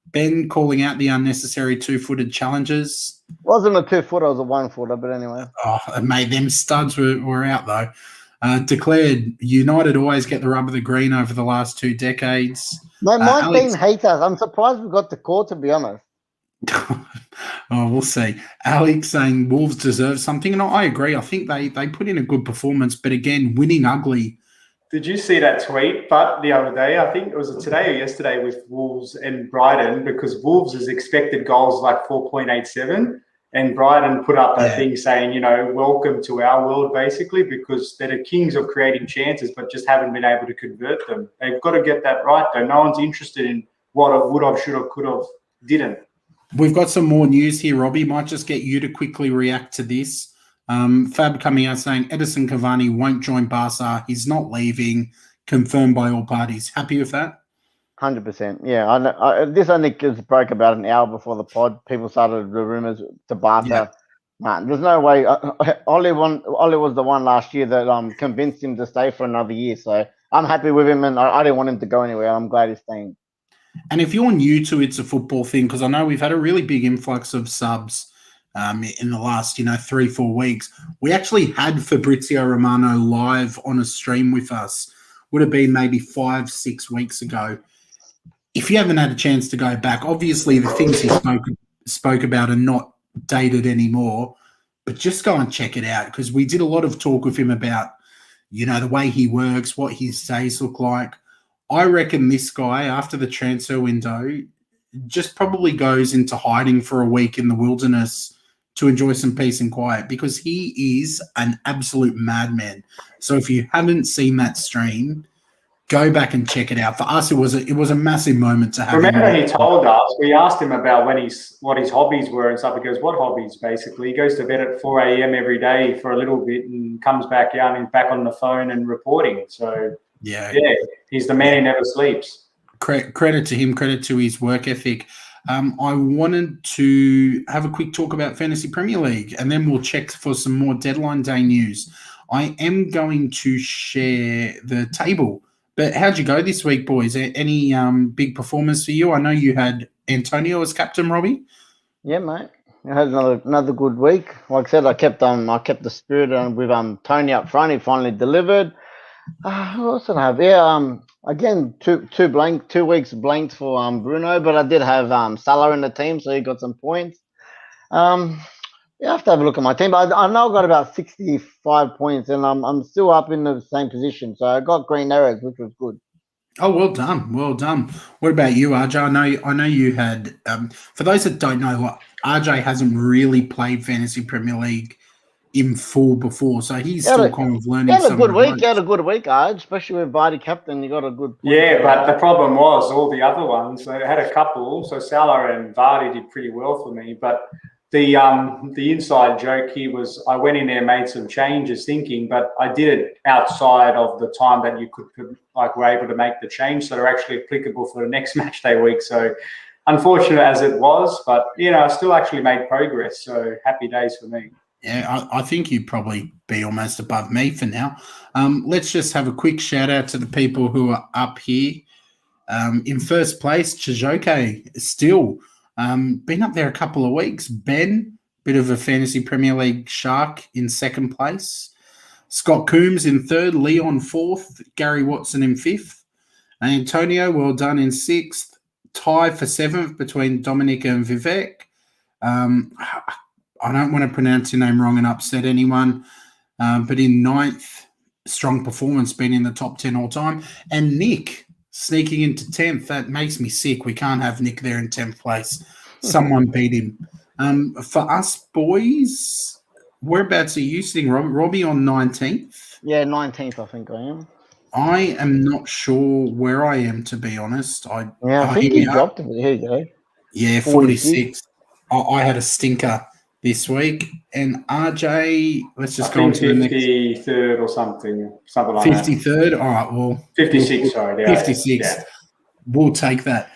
Ben calling out the unnecessary 2-footed challenges. Wasn't a 2-footer, it was a 1-footer, but anyway. Oh, mate, them studs were out, though. Declared United always get the rub of the green over the last 2 decades. My Alex, team hates us. I'm surprised we got the call, to be honest. oh, we'll see. Alex saying Wolves deserve something, and I agree. I think they put in a good performance, but again, winning ugly. Did you see that tweet, but the other day? I think it was today or yesterday with Wolves and Brighton, because Wolves' expected goals like 4.87, and Brighton put up a thing saying, you know, welcome to our world, basically, because they're the kings of creating chances, but just haven't been able to convert them. They've got to get that right, though. No one's interested in what I would have, should have, could have, didn't. We've got some more news here, Robbie. Might just get you to quickly react to this. Fab coming out saying Edison Cavani won't join Barca. He's not leaving. Confirmed by all parties. Happy with that? 100%. Yeah, I know. This only broke about an hour before the pod. People started the rumours to Barca. Yeah. Man, there's no way. Ollie was the one last year that convinced him to stay for another year. So I'm happy with him, and I didn't want him to go anywhere. I'm glad he's staying. And if you're new to It's a Football Thing, because I know we've had a really big influx of subs in the last, 3-4 weeks. We actually had Fabrizio Romano live on a stream with us. Would have been maybe 5-6 weeks ago. If you haven't had a chance to go back, obviously the things he spoke about are not dated anymore, but just go and check it out, because we did a lot of talk with him about, the way he works, what his days look like. I reckon this guy, after the transfer window, just probably goes into hiding for a week in the wilderness to enjoy some peace and quiet, because he is an absolute madman. So if you haven't seen that stream, go back and check it out. For us, it was a massive moment to have. Remember, he told us, we asked him about what his hobbies were and stuff. He goes, what hobbies, basically? He goes to bed at 4 a.m. every day for a little bit and comes back out and back on the phone and reporting. So, yeah, he's the man who never sleeps. Credit to him, credit to his work ethic. I wanted to have a quick talk about Fantasy Premier League, and then we'll check for some more deadline day news. I am going to share the table. But how'd you go this week, boys? Any big performance for you? I know you had Antonio as captain, Robbie. Yeah, mate. I had another good week. Like I said, I kept the spirit with Tony up front. He finally delivered. Who else did I have? Yeah, again, 2 weeks blanked for Bruno, but I did have Salah in the team, so he got some points. You have to have a look at my team. But I know I got about 65 points, and I'm still up in the same position. So I got green arrows, which was good. Oh, well done, well done. What about you, RJ? I know you had. For those that don't know, RJ hasn't really played Fantasy Premier League in full before, so he's still kind of learning. You had a good week. You had a good week, RJ, especially with Vardy captain. You got a good. Yeah, but the problem was all the other ones. I had a couple. So Salah and Vardy did pretty well for me, but. The inside joke here was I went in there, made some changes thinking, but I did it outside of the time that you were able to make the change, so they're actually applicable for the next match day week. So unfortunate as it was, but I still actually made progress. So happy days for me. Yeah, I think you'd probably be almost above me for now. Let's just have a quick shout out to the people who are up here. In first place, Chijoke still. Been up there a couple of weeks. Ben, bit of a Fantasy Premier League shark, in second place. Scott Coombs in third. Leon fourth. Gary Watson in fifth. Antonio, well done, in sixth. Tie for seventh between Dominica and Vivek. I don't want to pronounce your name wrong and upset anyone. But in ninth, strong performance, been in the top 10 all time. And Nick, sneaking into 10th. That makes me sick. We can't have Nick there in 10th place. Someone beat him. For us boys, whereabouts are you sitting, Robbie, on 19th? Yeah, 19th, I think I am. I am not sure where I am, to be honest. I think you dropped it. Here you go. Yeah, 46. I had a stinker this week. And RJ, let's just go on to the next. 53rd or something like 53rd? All right, well. 56, sorry. 56. Yeah. We'll take that.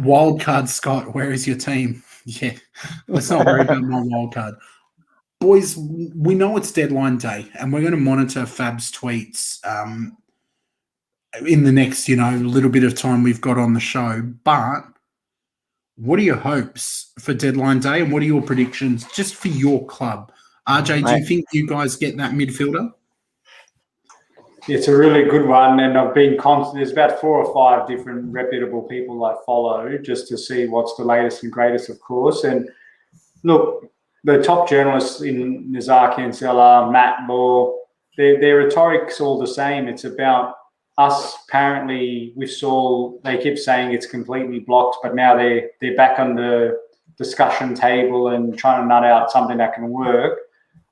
Wildcard Scott, where is your team? Yeah, let's not worry about my wildcard. Boys, we know it's deadline day, and we're going to monitor Fab's tweets in the next, little bit of time we've got on the show. But what are your hopes for deadline day, and what are your predictions just for your club? RJ, do you think you guys get that midfielder? It's a really good one, and I've been constant. There's about 4 or 5 different reputable people I follow just to see what's the latest and greatest, of course. And look, the top journalists in Nizaki and Seller, Matt Law, their rhetoric's all the same. It's about us. Apparently, with Saul, they keep saying it's completely blocked, but now they're back on the discussion table and trying to nut out something that can work.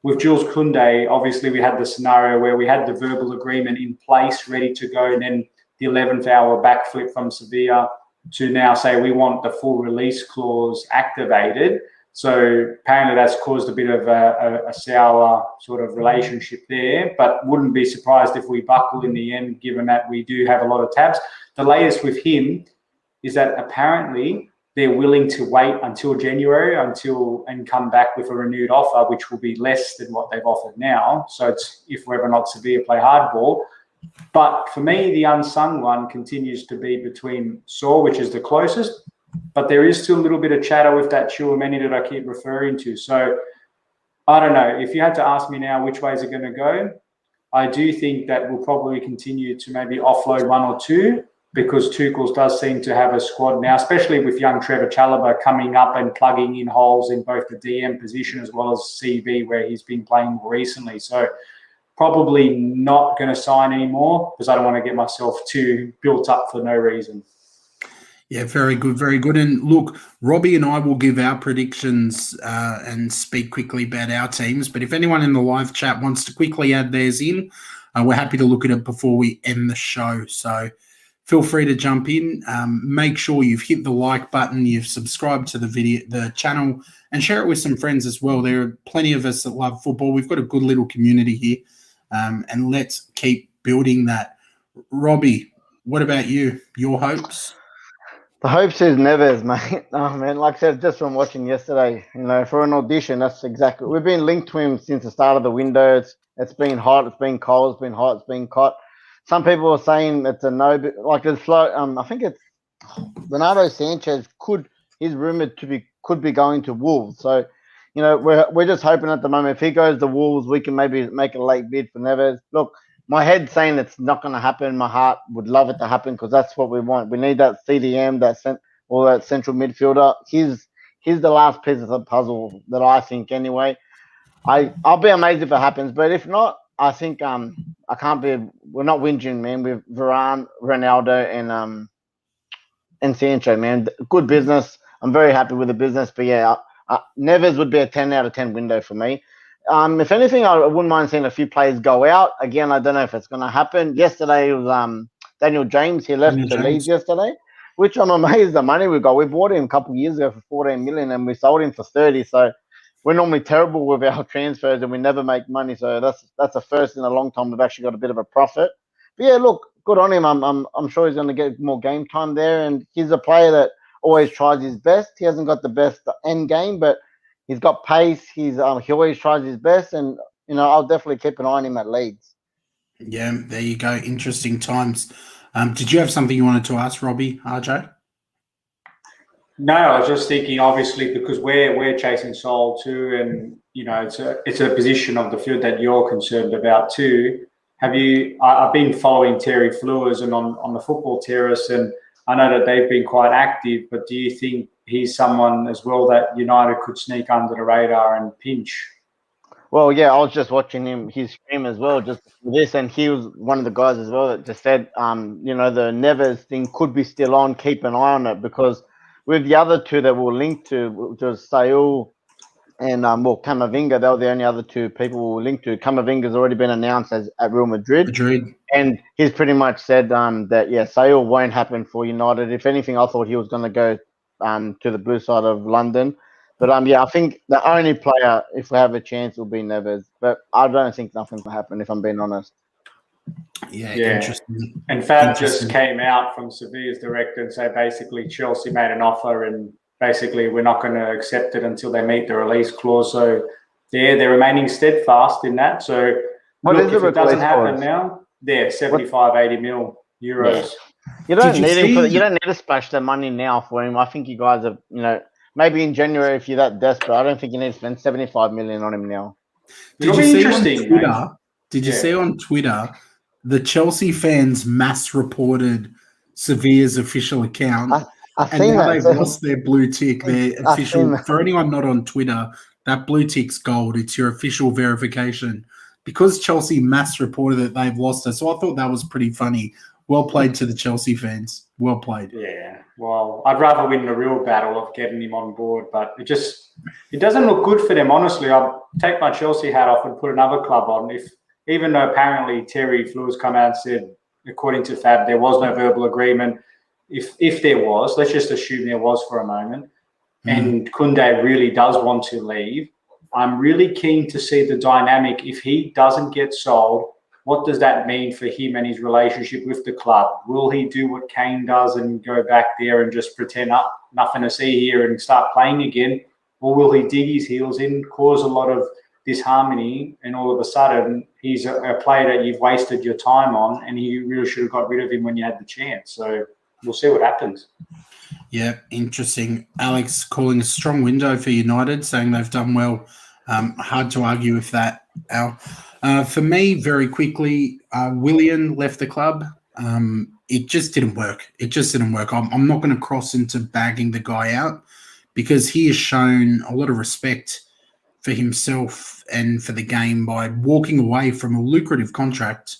With Jules Koundé, obviously we had the scenario where we had the verbal agreement in place, ready to go, and then the 11th hour backflip from Sevilla to now say we want the full release clause activated. So apparently that's caused a bit of a sour sort of relationship there, but wouldn't be surprised if we buckle in the end, given that we do have a lot of tabs. The latest with him is that apparently they're willing to wait until January and come back with a renewed offer, which will be less than what they've offered now. So it's if whether or not Sevilla play hardball. But for me, the unsung one continues to be between Saul, which is the closest, but there is still a little bit of chatter with that Chouameni that I keep referring to. So I don't know. If you had to ask me now which way is it going to go, I do think that we'll probably continue to maybe offload 1 or 2, because Tuchel does seem to have a squad now, especially with young Trevor Chalobah coming up and plugging in holes in both the DM position as well as CB, where he's been playing more recently. So probably not going to sign anymore, because I don't want to get myself too built up for no reason. Yeah, very good, very good. And look, Robbie and I will give our predictions and speak quickly about our teams. But if anyone in the live chat wants to quickly add theirs in, we're happy to look at it before we end the show. So feel free to jump in. Make sure you've hit the like button, you've subscribed to the channel, and share it with some friends as well. There are plenty of us that love football. We've got a good little community here, and let's keep building that. Robbie, what about you? Your hopes? The hopes is Neves, mate. Oh, man, like I said, just from watching yesterday, for an audition, that's exactly. We've been linked to him since the start of the window. It's been hot, it's been cold, it's been hot, it's been hot. Some people are saying it's a no, like it's slow. I think it's Bernardo Sanchez he's rumored could be going to Wolves. So, we're just hoping at the moment if he goes to Wolves, we can maybe make a late bid for Neves. Look, my head's saying it's not going to happen. My heart would love it to happen because that's what we want. We need that CDM, that central midfielder. He's the last piece of the puzzle that I think anyway. I'll be amazed if it happens, but if not, I think I can't be. We're not whinging, man. With Varane, Ronaldo, and Sancho, man. Good business. I'm very happy with the business, but yeah, Neves would be a 10 out of 10 window for me. If anything, I wouldn't mind seeing a few players go out. Again, I don't know if it's going to happen. Yesterday it was Daniel James. He left to Leeds yesterday, which I'm amazed the money we got. We bought him a couple of years ago for 14 million, and we sold him for 30. So we're normally terrible with our transfers, and we never make money. So that's a first in a long time. We've actually got a bit of a profit. But yeah, look, good on him. I'm sure he's going to get more game time there, and he's a player that always tries his best. He hasn't got the best end game, but he's got pace. He always tries his best, and I'll definitely keep an eye on him at Leeds. Yeah, there you go. Interesting times. Did you have something you wanted to ask, Robbie, RJ? No, I was just thinking, obviously, because we're chasing Sol too, and it's a position of the field that you're concerned about too. I've been following Terry Fleurs and on the football terrace, and I know that they've been quite active, but do you think he's someone as well that United could sneak under the radar and pinch? Well, yeah, I was just watching his stream as well, just for this, and he was one of the guys as well that just said, the Neves thing could be still on. Keep an eye on it, because with the other two that we're linked to, which was Saul and Camavinga, they were the only other two people we were linked to. Camavinga's already been announced at Real Madrid. And he's pretty much said that Saul won't happen for United. If anything, I thought he was going to go to the blue side of London. But I think the only player, if we have a chance, will be Neves. But I don't think nothing will happen, if I'm being honest. Yeah. Interesting. And Fab just came out from Sevilla's director and said basically Chelsea made an offer and basically we're not going to accept it until they meet the release clause. So they're remaining steadfast in that. So if it doesn't happen now, 75, 80 mil euros. Yeah. You don't need him you don't need to splash the money now for him. I think you guys are, maybe in January if you're that desperate. I don't think you need to spend 75 million on him now. Did you see on Twitter the Chelsea fans mass reported Sevilla's official account, I've and seen now that. they've lost their blue tick. Their I've seen official. that. For anyone not on Twitter, that blue tick's gold. It's your official verification. Because Chelsea mass reported that they've lost it, so I thought that was pretty funny. Well played to the Chelsea fans. Well played. Yeah, well, I'd rather win the real battle of getting him on board, but it doesn't look good for them, honestly. I'll take my Chelsea hat off and put another club on. Even though apparently Terry Fleur's come out and said, according to Fab, there was no verbal agreement. If there was, let's just assume there was for a moment, and Koundé really does want to leave, I'm really keen to see the dynamic. If he doesn't get sold, what does that mean for him and his relationship with the club? Will he do what Kane does and go back there and just pretend nothing to see here and start playing again? Or will he dig his heels in, cause a lot of disharmony, and all of a sudden he's a player that you've wasted your time on, and you really should have got rid of him when you had the chance? So we'll see what happens. Yeah, interesting. Alex calling a strong window for United, saying they've done well. Hard to argue with that, Al. For me, very quickly, Willian left the club. It just didn't work. I'm not going to cross into bagging the guy out because he has shown a lot of respect for himself and for the game by walking away from a lucrative contract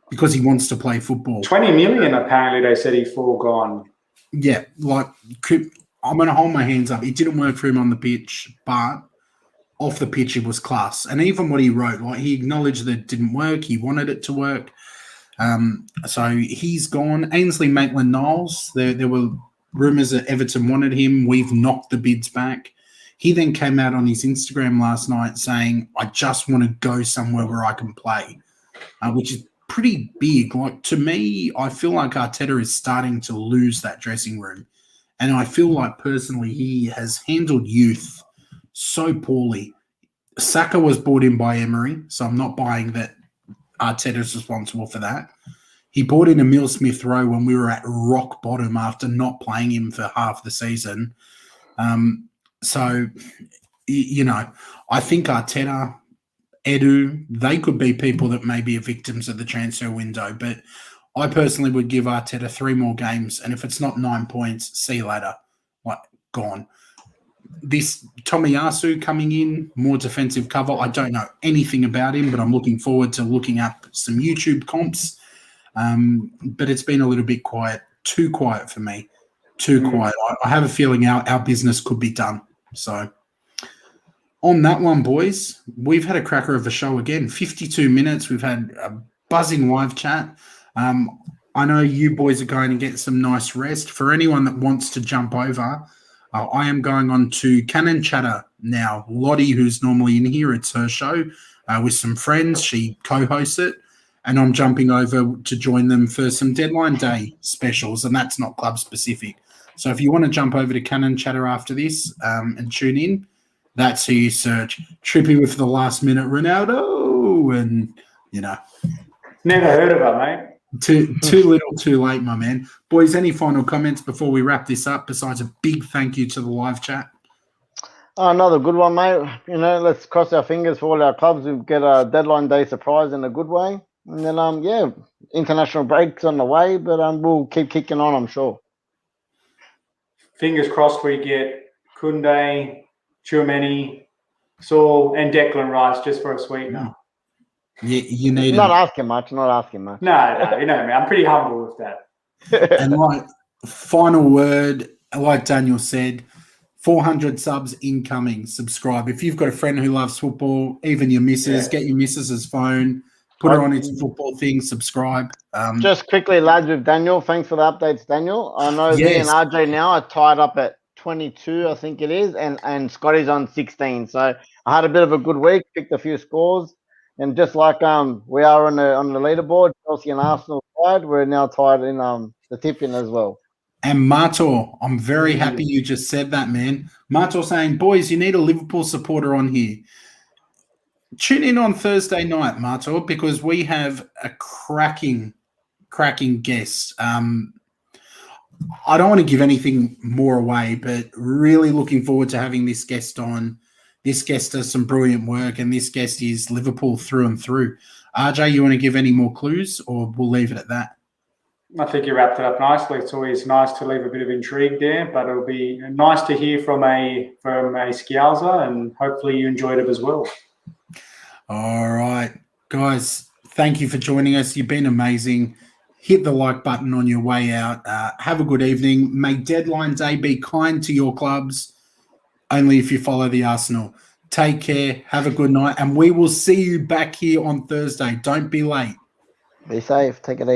because he wants to play football. 20 million, apparently, they said he foregone. Yeah, I'm going to hold my hands up. It didn't work for him on the pitch, but off the pitch, it was class. And even what he wrote, he acknowledged that it didn't work. He wanted it to work. So he's gone. Ainsley Maitland-Niles, there were rumours that Everton wanted him. We've knocked the bids back. He then came out on his Instagram last night saying, I just want to go somewhere where I can play, which is pretty big. To me, I feel like Arteta is starting to lose that dressing room. And I feel like personally he has handled youth so poorly. Saka was brought in by Emery, so I'm not buying that Arteta is responsible for that. He brought in Emile Smith-Rowe when we were at rock bottom after not playing him for half the season. So, I think Arteta, Edu, they could be people that maybe are victims of the transfer window, but I personally would give Arteta 3 more games, and if it's not 9 points, see you later. Gone. This Tomiyasu coming in, more defensive cover. I don't know anything about him, but I'm looking forward to looking up some YouTube comps. But it's been a little bit quiet, too quiet for me, too quiet. I have a feeling our business could be done. So on that one, boys, we've had a cracker of a show again. 52 minutes. We've had a buzzing live chat. I know you boys are going to get some nice rest. For anyone that wants to jump over, I am going on to Canon Chatter now. Lottie, who's normally in here, it's her show with some friends. She co-hosts it, and I'm jumping over to join them for some deadline day specials, and that's not club specific. So if you want to jump over to Canon Chatter after this and tune in, that's who you search. Trippy with the last minute Ronaldo, and Never heard of her, mate. Too little, too late, my man. Boys, any final comments before we wrap this up, besides a big thank you to the live chat? Another good one, mate. Let's cross our fingers for all our clubs who get a deadline day surprise in a good way. And then, international breaks on the way, but we'll keep kicking on, I'm sure. Fingers crossed we get Koundé, Tchouameni, Saul, and Declan Rice just for a sweetener. You need not asking much. No, you know me. I'm pretty humble with that. And final word, like Daniel said, 400 subs incoming. Subscribe. If you've got a friend who loves football, even your missus, get your missus's phone, put her on its football thing, subscribe. Just quickly, lads, with Daniel. Thanks for the updates, Daniel. I know me and RJ now are tied up at 22, I think it is, and Scotty's on 16. So I had a bit of a good week, picked a few scores. And just like we are on the leaderboard, Chelsea and Arsenal tied, we're now tied in the tip-in as well. And Martor, I'm very happy you just said that, man. Martor saying, boys, you need a Liverpool supporter on here. Tune in on Thursday night, Martor, because we have a cracking guest. I don't want to give anything more away, but really looking forward to having this guest on. This guest does some brilliant work, and this guest is Liverpool through and through. RJ, you want to give any more clues, or we'll leave it at that? I think you wrapped it up nicely. It's always nice to leave a bit of intrigue there, but it'll be nice to hear from a Scouser, and hopefully you enjoyed it as well. All right, guys, thank you for joining us. You've been amazing. Hit the like button on your way out. Have a good evening. May deadline day be kind to your clubs, only if you follow the Arsenal. Take care. Have a good night, and we will see you back here on Thursday. Don't be late. Be safe. Take it easy.